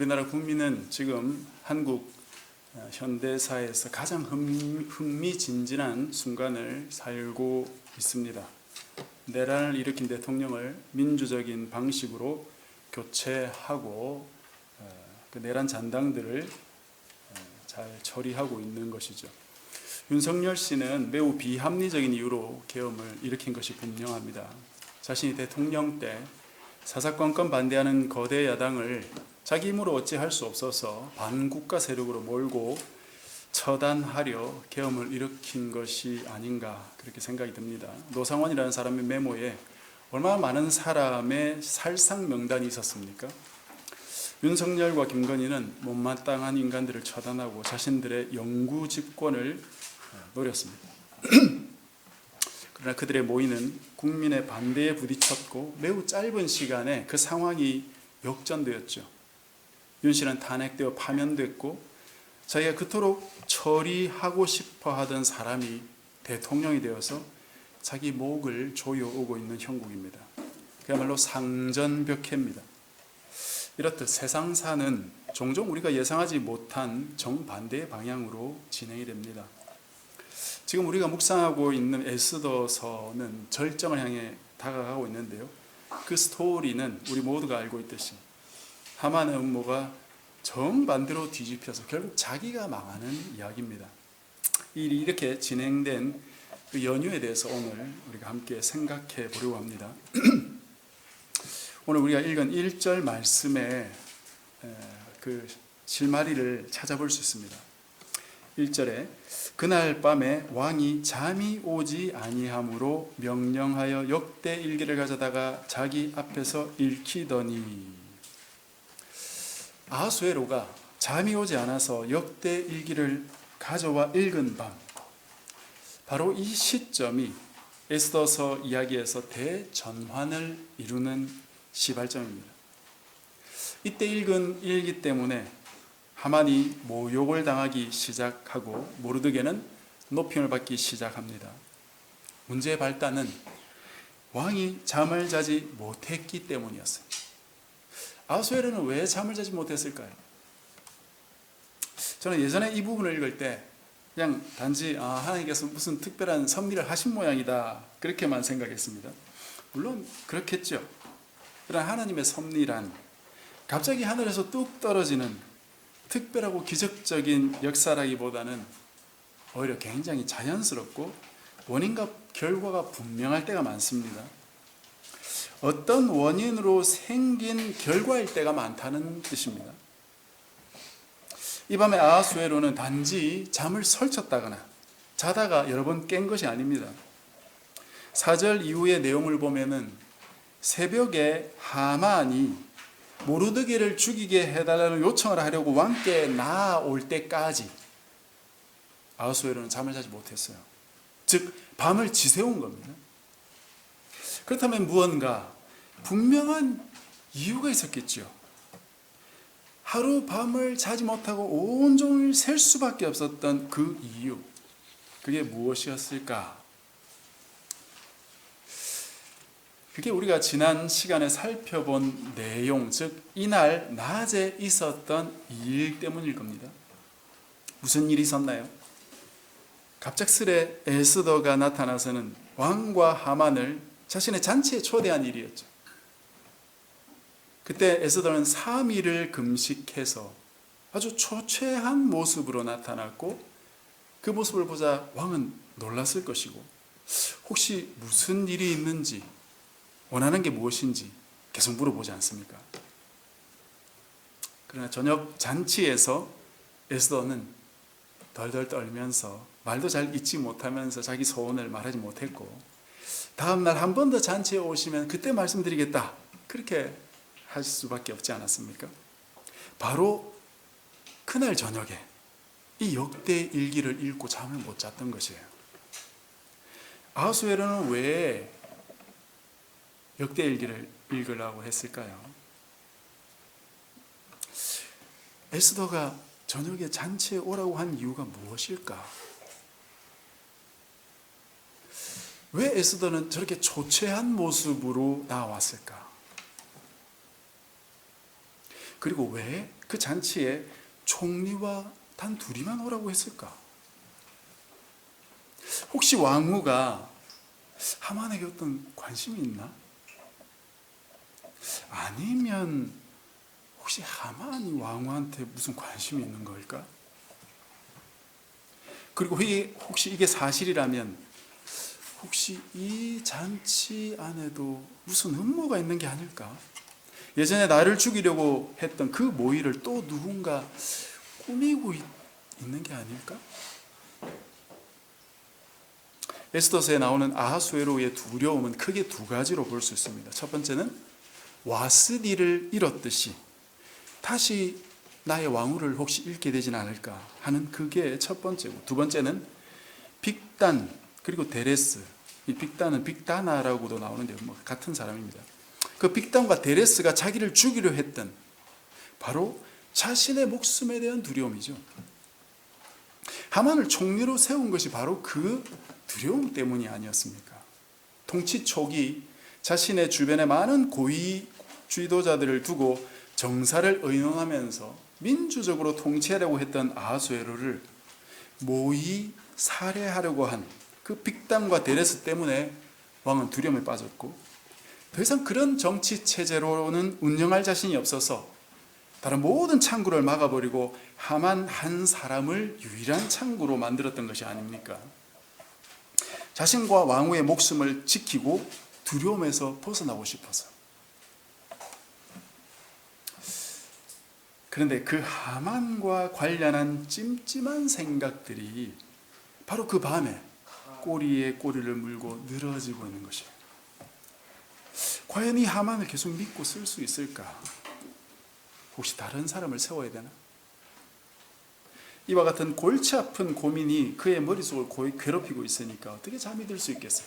우리나라 국민은 지금 한국 현대사에서 가장 흥미진진한 순간을 살고 있습니다. 내란을 일으킨 대통령을 민주적인 방식으로 교체하고 그 내란 잔당들을 잘 처리하고 있는 것이죠. 윤석열 씨는 매우 비합리적인 이유로 계엄을 일으킨 것이 분명합니다. 자신이 대통령 때 사사건건 반대하는 거대 야당을 자기 힘으로 어찌할 수 없어서 반국가 세력으로 몰고 처단하려 계엄을 일으킨 것이 아닌가 그렇게 생각이 듭니다. 노상원이라는 사람의 메모에 얼마나 많은 사람의 살상 명단이 있었습니까? 윤석열과 김건희는 못마땅한 인간들을 처단하고 자신들의 영구 집권을 노렸습니다. 그러나 그들의 모의는 국민의 반대에 부딪혔고 매우 짧은 시간에 그 상황이 역전되었죠. 윤 씨는 탄핵되어 파면됐고 자기가 그토록 처리하고 싶어 하던 사람이 대통령이 되어서 자기 목을 조여오고 있는 형국입니다. 그야말로 상전벽해입니다. 이렇듯 세상사는 종종 우리가 예상하지 못한 정반대의 방향으로 진행이 됩니다. 지금 우리가 묵상하고 있는 에스더서는 절정을 향해 다가가고 있는데요. 그 스토리는 우리 모두가 알고 있듯이 하만의 음모가 정반대로 뒤집혀서 결국 자기가 망하는 이야기입니다. 이렇게 진행된 그 연유에 대해서 오늘 우리가 함께 생각해 보려고 합니다. 오늘 우리가 읽은 1절 말씀에 그 실마리를 찾아볼 수 있습니다. 1절에 그날 밤에 왕이 잠이 오지 아니하므로 명령하여 역대 일기를 가져다가 자기 앞에서 읽히더니 아하수에로가 잠이 오지 않아서 역대 일기를 가져와 읽은 밤, 바로 이 시점이 에스더서 이야기에서 대전환을 이루는 시발점입니다. 이때 읽은 일기 때문에 하만이 모욕을 당하기 시작하고 모르드게는 높임을 받기 시작합니다. 문제의 발단은 왕이 잠을 자지 못했기 때문이었습니다. 아하수에로는 왜 잠을 자지 못했을까요? 저는 예전에 이 부분을 읽을 때 그냥 단지 하나님께서 무슨 특별한 섭리를 하신 모양이다 그렇게만 생각했습니다. 물론 그렇겠죠. 그러나 하나님의 섭리란 갑자기 하늘에서 뚝 떨어지는 특별하고 기적적인 역사라기보다는 오히려 굉장히 자연스럽고 원인과 결과가 분명할 때가 많습니다. 어떤 원인으로 생긴 결과일 때가 많다는 뜻입니다. 이 밤에 아하수에로는 단지 잠을 설쳤다거나 자다가 여러 번 깬 것이 아닙니다. 4절 이후의 내용을 보면은 새벽에 하만이 모르드게를 죽이게 해달라는 요청을 하려고 왕께 나아올 때까지 아하수에로는 잠을 자지 못했어요. 즉 밤을 지새운 겁니다. 그렇다면 무언가 분명한 이유가 있었겠죠. 하루 밤을 자지 못하고 온종일 셀 수밖에 없었던 그 이유, 그게 무엇이었을까? 그게 우리가 지난 시간에 살펴본 내용, 즉 이날 낮에 있었던 일 때문일 겁니다. 무슨 일이 있었나요? 갑작스레 에스더가 나타나서는 왕과 하만을 자신의 잔치에 초대한 일이었죠. 그때 에스더는 3일을 금식해서 아주 초췌한 모습으로 나타났고 그 모습을 보자 왕은 놀랐을 것이고 혹시 무슨 일이 있는지 원하는 게 무엇인지 계속 물어보지 않습니까? 그러나 저녁 잔치에서 에스더는 덜덜 떨면서 말도 잘 잊지 못하면서 자기 소원을 말하지 못했고 다음날 한 번 더 잔치에 오시면 그때 말씀드리겠다 그렇게 할 수밖에 없지 않았습니까? 바로 그날 저녁에 이 역대 일기를 읽고 잠을 못 잤던 것이에요. 아하수에로는 왜 역대 일기를 읽으라고 했을까요? 에스더가 저녁에 잔치에 오라고 한 이유가 무엇일까? 왜 에스더는 저렇게 초췌한 모습으로 나왔을까? 그리고 왜 그 잔치에 총리와 단 둘이만 오라고 했을까? 혹시 왕후가 하만에게 어떤 관심이 있나? 아니면 혹시 하만이 왕후한테 무슨 관심이 있는 걸까? 그리고 혹시 이게 사실이라면 혹시 이 잔치 안에도 무슨 음모가 있는 게 아닐까? 예전에 나를 죽이려고 했던 그 모의를 또 누군가 꾸미고 있는 게 아닐까? 에스더서에 나오는 아하수에로의 두려움은 크게 두 가지로 볼 수 있습니다. 첫 번째는 와스디를 잃었듯이 다시 나의 왕후를 혹시 잃게 되진 않을까 하는 그게 첫 번째고, 두 번째는 빅단 그리고 데레스. 이 빅단은 빅다나라고도 나오는데 같은 사람입니다. 그 빅단과 데레스가 자기를 죽이려 했던 바로 자신의 목숨에 대한 두려움이죠. 하만을 총리로 세운 것이 바로 그 두려움 때문이 아니었습니까? 통치 초기 자신의 주변에 많은 고위 지도자들을 두고 정사를 의논하면서 민주적으로 통치하려고 했던 아하수에로를 모의 살해하려고 한 그 빅단과 데레스 때문에 왕은 두려움에 빠졌고, 더 이상 그런 정치 체제로는 운영할 자신이 없어서 다른 모든 창구를 막아버리고 하만 한 사람을 유일한 창구로 만들었던 것이 아닙니까? 자신과 왕후의 목숨을 지키고 두려움에서 벗어나고 싶어서. 그런데 그 하만과 관련한 찜찜한 생각들이 바로 그 밤에 꼬리에 꼬리를 물고 늘어지고 있는 것이에요. 과연 이 하만을 계속 믿고 쓸 수 있을까? 혹시 다른 사람을 세워야 되나? 이와 같은 골치 아픈 고민이 그의 머릿속을 괴롭히고 있으니까 어떻게 잠이 들 수 있겠어요?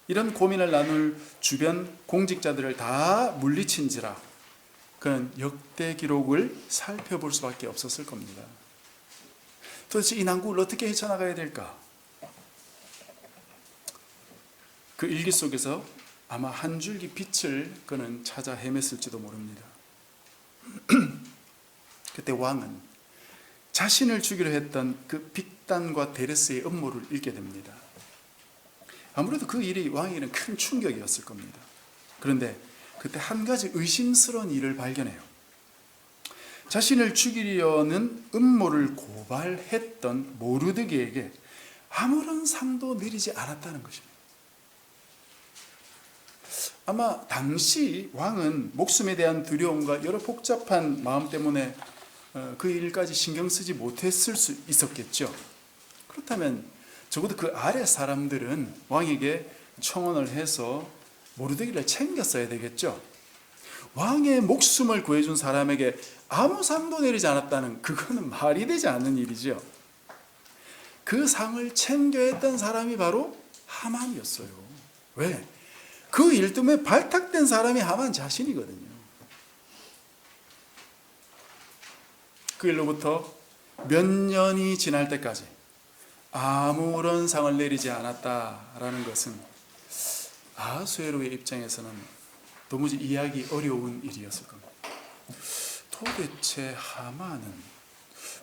이런 고민을 나눌 주변 공직자들을 다 물리친지라 그는 역대 기록을 살펴볼 수밖에 없었을 겁니다. 도대체 이 난국을 어떻게 헤쳐나가야 될까? 그 일기 속에서 아마 한 줄기 빛을 그는 찾아 헤맸을지도 모릅니다. 그때 왕은 자신을 죽이려 했던 그 빅단과 데레스의 음모를 읽게 됩니다. 아무래도 그 일이 왕에게는 큰 충격이었을 겁니다. 그런데 그때 한 가지 의심스러운 일을 발견해요. 자신을 죽이려는 음모를 고발했던 모르드게에게 아무런 상도 내리지 않았다는 것입니다. 아마 당시 왕은 목숨에 대한 두려움과 여러 복잡한 마음 때문에 그 일까지 신경 쓰지 못했을 수 있었겠죠. 그렇다면 적어도 그 아래 사람들은 왕에게 청원을 해서 모르드게를 챙겼어야 되겠죠. 왕의 목숨을 구해준 사람에게 아무 상도 내리지 않았다는, 그거는 말이 되지 않는 일이죠. 그 상을 챙겨야 했던 사람이 바로 하만이었어요. 왜? 그 일 때문에 발탁된 사람이 하만 자신이거든요. 그 일로부터 몇 년이 지날 때까지 아무런 상을 내리지 않았다라는 것은 아하수에로의 입장에서는 도무지 이해하기 어려운 일이었을 겁니다. 도대체 하만은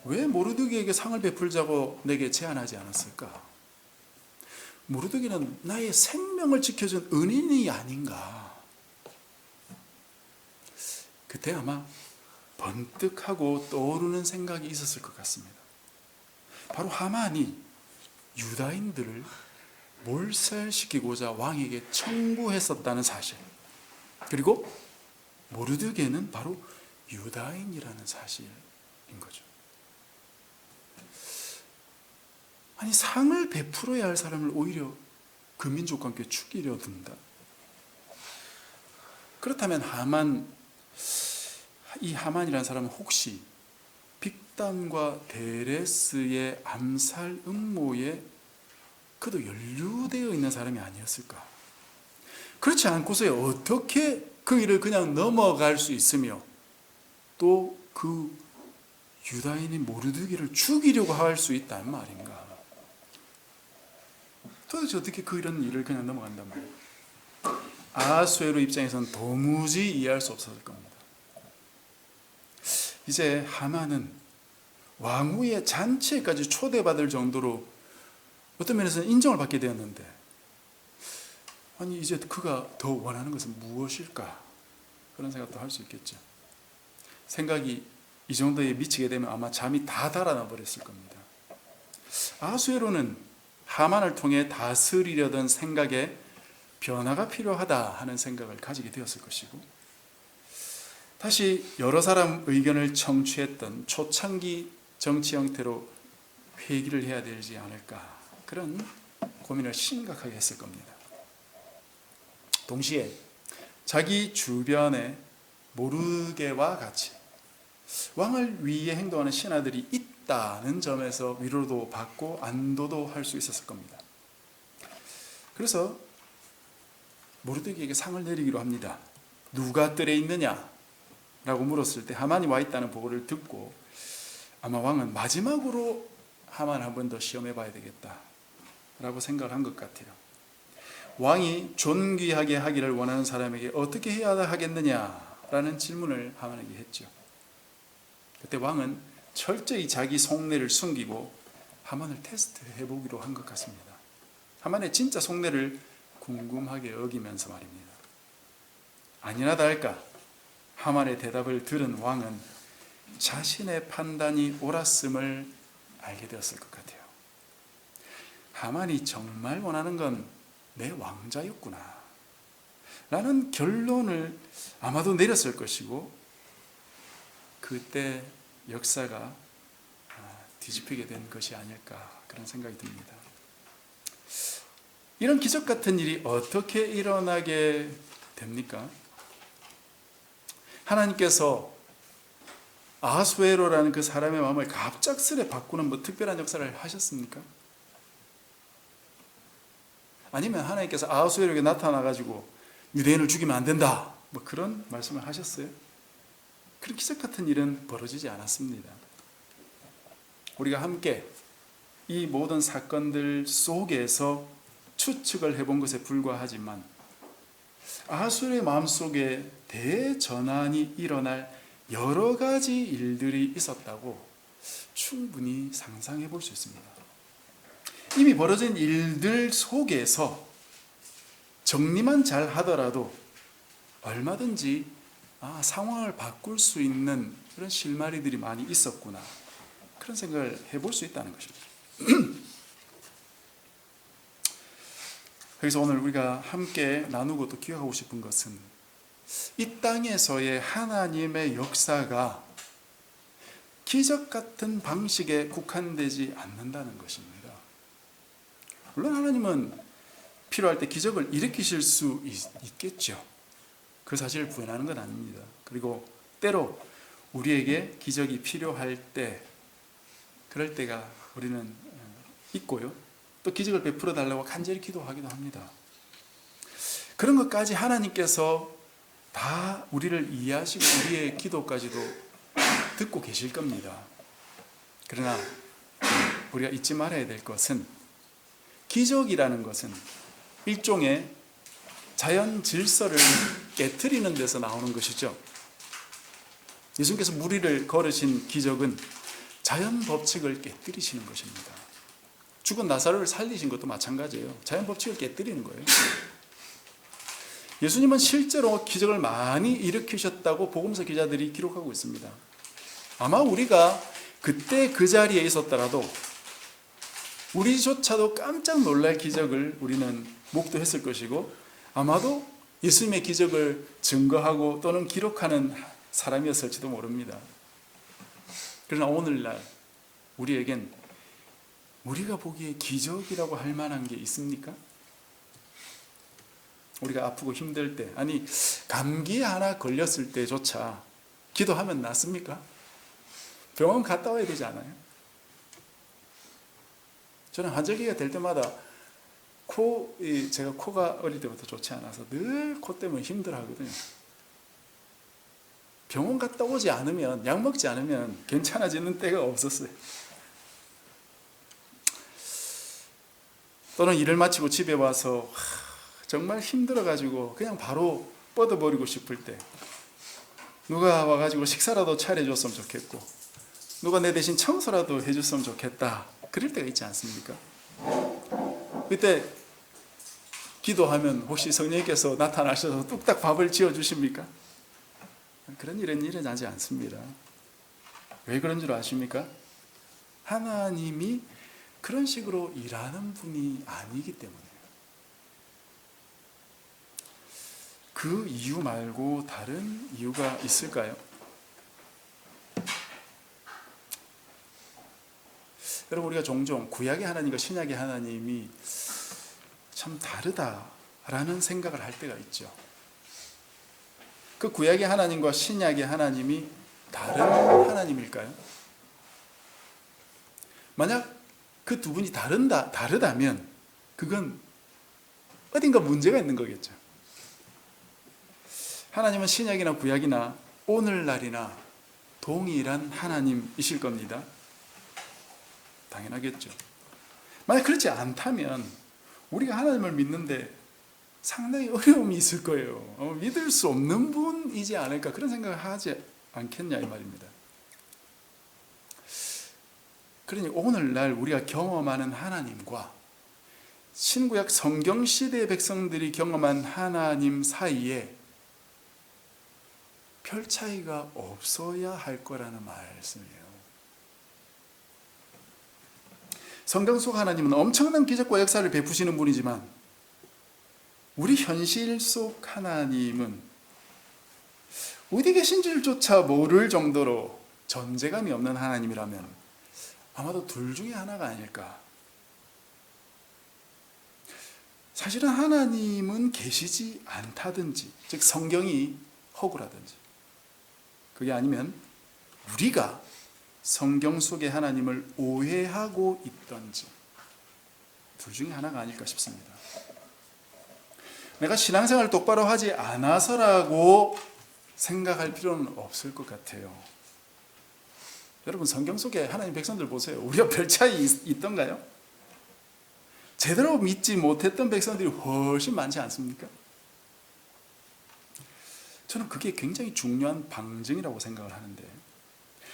왜 모르드게에게 상을 베풀자고 내게 제안하지 않았을까? 모르드게는 나의 생명을 지켜준 은인이 아닌가? 그때 아마 번뜩하고 떠오르는 생각이 있었을 것 같습니다. 바로 하만이 유다인들을 몰살시키고자 왕에게 청구했었다는 사실, 그리고 모르드게는 바로 유다인이라는 사실인 거죠. 아니, 상을 베풀어야 할 사람을 오히려 그 민족과 함께 죽이려 든다. 그렇다면 이 하만이라는 사람은 혹시 빅단과 데레스의 암살 음모에 그도 연루되어 있는 사람이 아니었을까? 그렇지 않고서 어떻게 그 일을 그냥 넘어갈 수 있으며 또 그 유다인인 모르드게를 죽이려고 할 수 있단 말인가? 도대체 어떻게 이런 일을 그냥 넘어간단 말이에요? 아하수에로 입장에서는 도무지 이해할 수 없었을 겁니다. 이제 하만은 왕후의 잔치에까지 초대받을 정도로 어떤 면에서는 인정을 받게 되었는데, 아니 이제 그가 더 원하는 것은 무엇일까? 그런 생각도 할 수 있겠죠. 생각이 이 정도에 미치게 되면 아마 잠이 다 달아나 버렸을 겁니다. 아수에로는 하만을 통해 다스리려던 생각에 변화가 필요하다 하는 생각을 가지게 되었을 것이고, 다시 여러 사람 의견을 청취했던 초창기 정치 형태로 회귀를 해야 되지 않을까, 그런 고민을 심각하게 했을 겁니다. 동시에 자기 주변에 모르게와 같이 왕을 위해 행동하는 신하들이 있다는 점에서 위로도 받고 안도도 할 수 있었을 겁니다. 그래서 모르드게에게 상을 내리기로 합니다. 누가 뜰에 있느냐? 라고 물었을 때 하만이 와 있다는 보고를 듣고 아마 왕은 마지막으로 하만 한 번 더 시험해 봐야 되겠다 라고 생각을 한 것 같아요. 왕이 존귀하게 하기를 원하는 사람에게 어떻게 해야 하겠느냐 라는 질문을 하만에게 했죠. 그때 왕은 철저히 자기 속내를 숨기고 하만을 테스트해 보기로 한 것 같습니다. 하만의 진짜 속내를 궁금하게 여기면서 말입니다. 아니나 다를까 하만의 대답을 들은 왕은 자신의 판단이 옳았음을 알게 되었을 것 같아요. 하만이 정말 원하는 건 내 왕자였구나 라는 결론을 아마도 내렸을 것이고, 그때 역사가 뒤집히게 된 것이 아닐까, 그런 생각이 듭니다. 이런 기적 같은 일이 어떻게 일어나게 됩니까? 하나님께서 아수에로라는 그 사람의 마음을 갑작스레 바꾸는 뭐 특별한 역사를 하셨습니까? 아니면 하나님께서 아수에로에게 나타나가지고 유대인을 죽이면 안 된다, 뭐 그런 말씀을 하셨어요? 그런 기적 같은 일은 벌어지지 않았습니다. 우리가 함께 이 모든 사건들 속에서 추측을 해본 것에 불과하지만 아수르의 마음속에 대전환이 일어날 여러 가지 일들이 있었다고 충분히 상상해 볼 수 있습니다. 이미 벌어진 일들 속에서 정리만 잘 하더라도 얼마든지 상황을 바꿀 수 있는 그런 실마리들이 많이 있었구나, 그런 생각을 해볼 수 있다는 것입니다. 그래서 오늘 우리가 함께 나누고 또 기억하고 싶은 것은 이 땅에서의 하나님의 역사가 기적 같은 방식에 국한되지 않는다는 것입니다. 물론 하나님은 필요할 때 기적을 일으키실 수 있겠죠. 그 사실을 부인하는 건 아닙니다. 그리고 때로 우리에게 기적이 필요할 때, 그럴 때가 우리는 있고요. 또 기적을 베풀어 달라고 간절히 기도하기도 합니다. 그런 것까지 하나님께서 다 우리를 이해하시고 우리의 기도까지도 듣고 계실 겁니다. 그러나 우리가 잊지 말아야 될 것은, 기적이라는 것은 일종의 자연 질서를 깨트리는 데서 나오는 것이죠. 예수님께서 무리를 걸으신 기적은 자연 법칙을 깨트리시는 것입니다. 죽은 나사로를 살리신 것도 마찬가지예요. 자연 법칙을 깨트리는 거예요. 예수님은 실제로 기적을 많이 일으키셨다고 복음서 기자들이 기록하고 있습니다. 아마 우리가 그때 그 자리에 있었더라도 우리조차도 깜짝 놀랄 기적을 우리는 목도했을 것이고, 아마도 예수님의 기적을 증거하고 또는 기록하는 사람이었을지도 모릅니다. 그러나 오늘날 우리에겐 우리가 보기에 기적이라고 할 만한 게 있습니까? 우리가 아프고 힘들 때, 아니 감기 하나 걸렸을 때조차 기도하면 낫습니까? 병원 갔다 와야 되지 않아요? 저는 환절기가 될 때마다 제가 코가 어릴 때부터 좋지 않아서 늘 코 때문에 힘들어 하거든요. 병원 갔다 오지 않으면, 약 먹지 않으면 괜찮아지는 때가 없었어요. 또는 일을 마치고 집에 와서 정말 힘들어가지고 그냥 바로 뻗어버리고 싶을 때, 누가 와가지고 식사라도 차려줬으면 좋겠고, 누가 내 대신 청소라도 해줬으면 좋겠다, 그럴 때가 있지 않습니까? 그때 기도하면 혹시 성령님께서 나타나셔서 뚝딱 밥을 지어주십니까? 그런 일은 일어나지 않습니다. 왜 그런 줄 아십니까? 하나님이 그런 식으로 일하는 분이 아니기 때문이에요. 그 이유 말고 다른 이유가 있을까요? 여러분, 우리가 종종 구약의 하나님과 신약의 하나님이 참 다르다라는 생각을 할 때가 있죠. 그 구약의 하나님과 신약의 하나님이 다른 하나님일까요? 만약 그 두 분이 다르다면 그건 어딘가 문제가 있는 거겠죠. 하나님은 신약이나 구약이나 오늘날이나 동일한 하나님이실 겁니다. 당연하겠죠. 만약 그렇지 않다면 우리가 하나님을 믿는데 상당히 어려움이 있을 거예요. 믿을 수 없는 분이지 않을까, 그런 생각을 하지 않겠냐 이 말입니다. 그러니 오늘날 우리가 경험하는 하나님과 신구약 성경시대의 백성들이 경험한 하나님 사이에 별 차이가 없어야 할 거라는 말씀이에요. 성경 속 하나님은 엄청난 기적과 역사를 베푸시는 분이지만 우리 현실 속 하나님은 어디 계신지조차 모를 정도로 존재감이 없는 하나님이라면 아마도 둘 중에 하나가 아닐까. 사실은 하나님은 계시지 않다든지, 즉 성경이 허구라든지, 그게 아니면 우리가 성경 속의 하나님을 오해하고 있던지, 둘 중에 하나가 아닐까 싶습니다. 내가 신앙생활을 똑바로 하지 않아서라고 생각할 필요는 없을 것 같아요. 여러분, 성경 속에 하나님 백성들 보세요. 우리가 별 차이 있던가요? 제대로 믿지 못했던 백성들이 훨씬 많지 않습니까? 저는 그게 굉장히 중요한 방증이라고 생각을 하는데,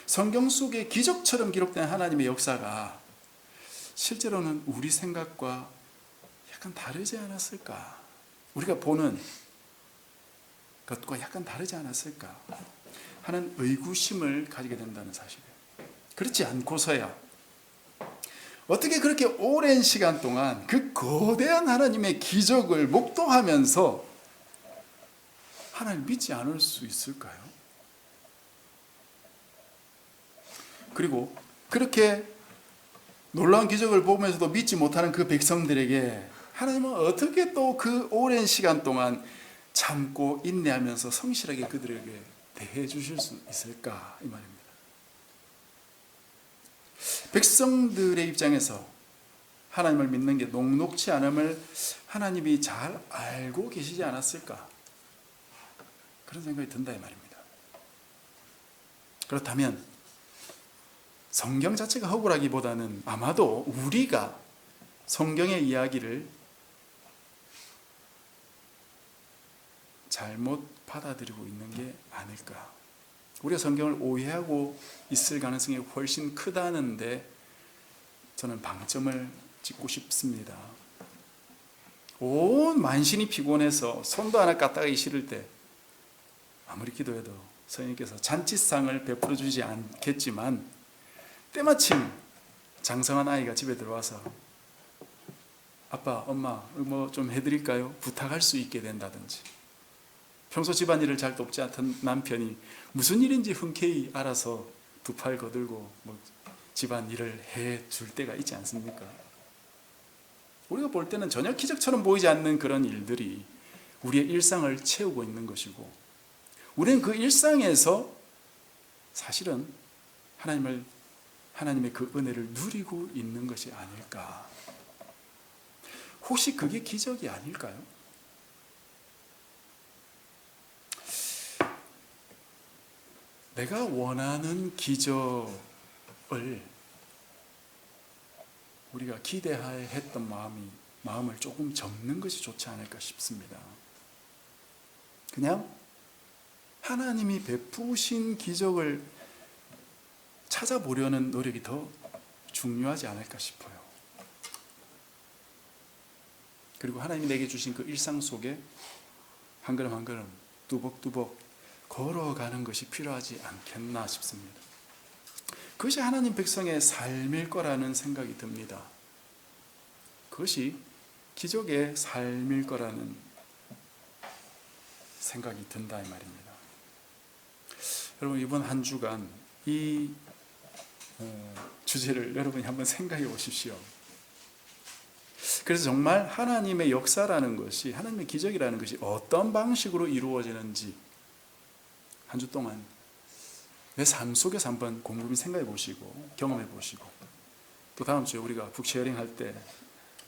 성경 속에 기적처럼 기록된 하나님의 역사가 실제로는 우리 생각과 약간 다르지 않았을까? 우리가 보는 것과 약간 다르지 않았을까 하는 의구심을 가지게 된다는 사실이에요. 그렇지 않고서야 어떻게 그렇게 오랜 시간 동안 그 거대한 하나님의 기적을 목도하면서 하나님을 믿지 않을 수 있을까요? 그리고 그렇게 놀라운 기적을 보면서도 믿지 못하는 그 백성들에게 하나님은 어떻게 또 그 오랜 시간 동안 참고 인내하면서 성실하게 그들에게 대해 주실 수 있을까, 이 말입니다. 백성들의 입장에서 하나님을 믿는 게 녹록치 않음을 하나님이 잘 알고 계시지 않았을까, 그런 생각이 든다 이 말입니다. 그렇다면 성경 자체가 허구라기보다는 아마도 우리가 성경의 이야기를 잘못 받아들이고 있는 게 아닐까. 우리가 성경을 오해하고 있을 가능성이 훨씬 크다는데 저는 방점을 찍고 싶습니다. 온 만신이 피곤해서 손도 하나 까딱하기 싫을 때 아무리 기도해도 성령님께서 잔치상을 베풀어 주지 않겠지만 때마침 장성한 아이가 집에 들어와서 아빠, 엄마 뭐 좀 해드릴까요? 부탁할 수 있게 된다든지, 평소 집안일을 잘 돕지 않던 남편이 무슨 일인지 흔쾌히 알아서 두 팔 거들고 뭐 집안일을 해줄 때가 있지 않습니까? 우리가 볼 때는 전혀 기적처럼 보이지 않는 그런 일들이 우리의 일상을 채우고 있는 것이고, 우리는 그 일상에서 사실은 하나님의 그 은혜를 누리고 있는 것이 아닐까. 혹시 그게 기적이 아닐까요? 내가 원하는 기적을 우리가 기대했던 마음을 조금 접는 것이 좋지 않을까 싶습니다. 그냥 하나님이 베푸신 기적을 찾아보려는 노력이 더 중요하지 않을까 싶어요. 그리고 하나님이 내게 주신 그 일상 속에 한 걸음 한 걸음 뚜벅뚜벅 걸어가는 것이 필요하지 않겠나 싶습니다. 그것이 하나님 백성의 삶일 거라는 생각이 듭니다. 그것이 기적의 삶일 거라는 생각이 든다 이 말입니다. 여러분, 이번 한 주간 이 주제를 여러분이 한번 생각해 보십시오. 그래서 정말 하나님의 역사라는 것이, 하나님의 기적이라는 것이 어떤 방식으로 이루어지는지 한 주 동안 내 삶 속에서 한번 곰곰이 생각해 보시고 경험해 보시고, 또 다음 주에 우리가 북쉐어링 할 때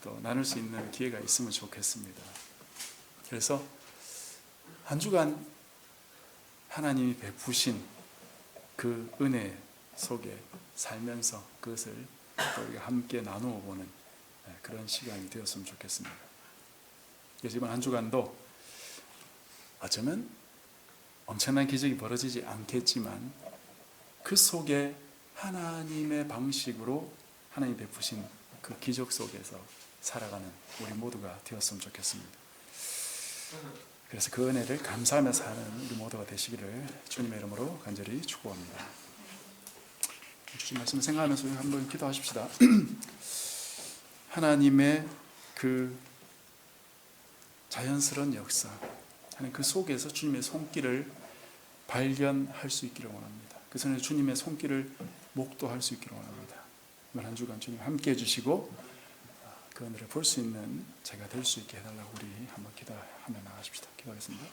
또 나눌 수 있는 기회가 있으면 좋겠습니다. 그래서 한 주간 하나님이 베푸신 그 은혜 속에 살면서 그것을 또 우리가 함께 나누어 보는 그런 시간이 되었으면 좋겠습니다. 그래서 이번 한 주간도 어쩌면 엄청난 기적이 벌어지지 않겠지만 그 속에 하나님의 방식으로 하나님이 베푸신 그 기적 속에서 살아가는 우리 모두가 되었으면 좋겠습니다. 그래서 그 은혜를 감사하며 사는 우리 모두가 되시기를 주님의 이름으로 간절히 축복합니다. 주신 말씀을 생각하면서 한번 기도하십시다. 하나님의 그 자연스러운 역사, 하나님 그 속에서 주님의 손길을 발견할 수 있기를 원합니다. 그 전에 주님의 손길을 목도할 수 있기를 원합니다. 이번 한 주간 주님 함께 해주시고 그 은혜를 볼 수 있는 제가 될 수 있게 해달라고 우리 한번 기도하며 나가십시다. 기도하겠습니다.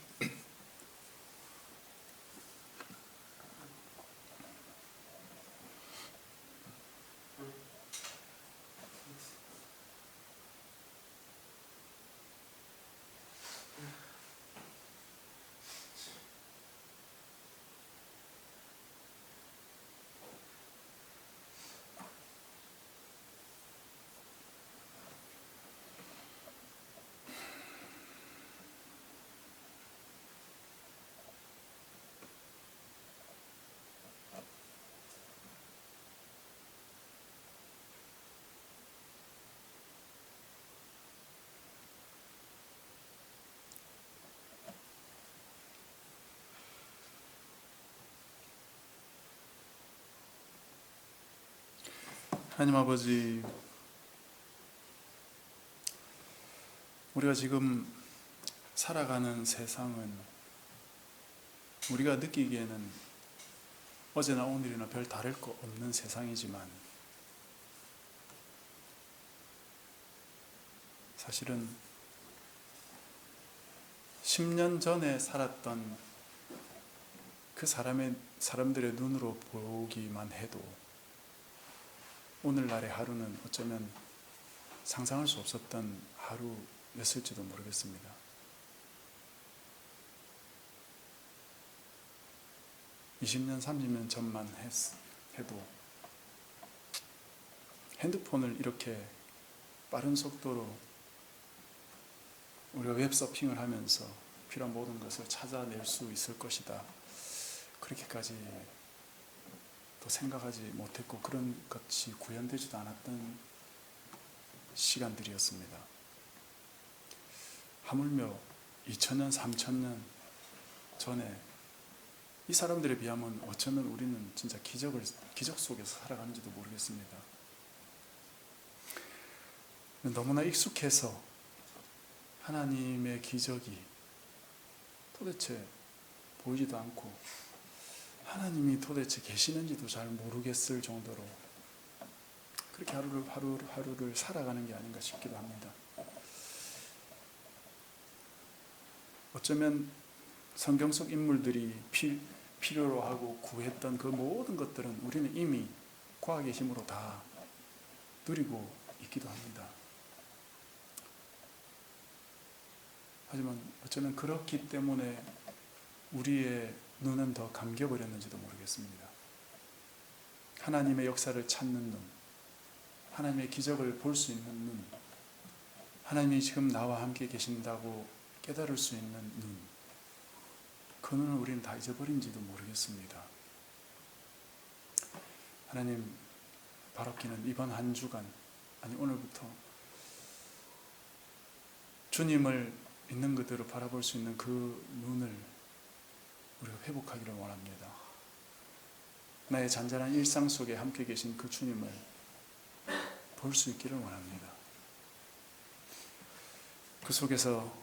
하나님 아버지, 우리가 지금 살아가는 세상은 우리가 느끼기에는 어제나 오늘이나 별 다를 거 없는 세상이지만 사실은 10년 전에 살았던 그 사람들의 눈으로 보기만 해도 오늘날의 하루는 어쩌면 상상할 수 없었던 하루였을지도 모르겠습니다. (20년) (30년) 전만 해도 핸드폰을 이렇게 빠른 속도로 우리가 웹서핑을 하면서 필요한 모든 것을 찾아낼 수 있을 것이다, 그렇게까지 또 생각하지 못했고 그런 것이 구현되지도 않았던 시간들이었습니다. 하물며 2000년, 3000년 전에 이 사람들에 비하면 어쩌면 우리는 진짜 기적 속에서 살아가는지도 모르겠습니다. 너무나 익숙해서 하나님의 기적이 도대체 보이지도 않고 하나님이 도대체 계시는지도 잘 모르겠을 정도로 그렇게 하루를 살아가는 게 아닌가 싶기도 합니다. 어쩌면 성경 속 인물들이 필요로 하고 구했던 그 모든 것들은 우리는 이미 과학의 힘으로 다 누리고 있기도 합니다. 하지만 어쩌면 그렇기 때문에 우리의 눈은 더 감겨버렸는지도 모르겠습니다. 하나님의 역사를 찾는 눈, 하나님의 기적을 볼 수 있는 눈, 하나님이 지금 나와 함께 계신다고 깨달을 수 있는 눈, 그는 우리는 다 잊어버린지도 모르겠습니다. 하나님, 바라기는 이번 한 주간, 아니 오늘부터 주님을 있는 그대로 바라볼 수 있는 그 눈을 우리가 회복하기를 원합니다. 나의 잔잔한 일상 속에 함께 계신 그 주님을 볼 수 있기를 원합니다. 그 속에서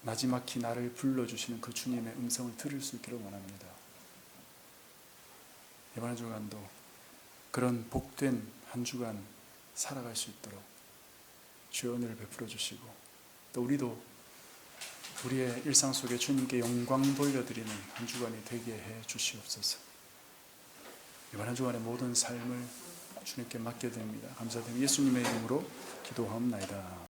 나지막히 나를 불러주시는 그 주님의 음성을 들을 수 있기를 원합니다. 이번 한 주간도 그런 복된 한 주간 살아갈 수 있도록 주의 은혜를 베풀어 주시고, 또 우리도 우리의 일상 속에 주님께 영광 돌려드리는 한 주간이 되게 해 주시옵소서. 이번 한 주간의 모든 삶을 주님께 맡겨드립니다. 감사드립니다. 예수님의 이름으로 기도하옵나이다.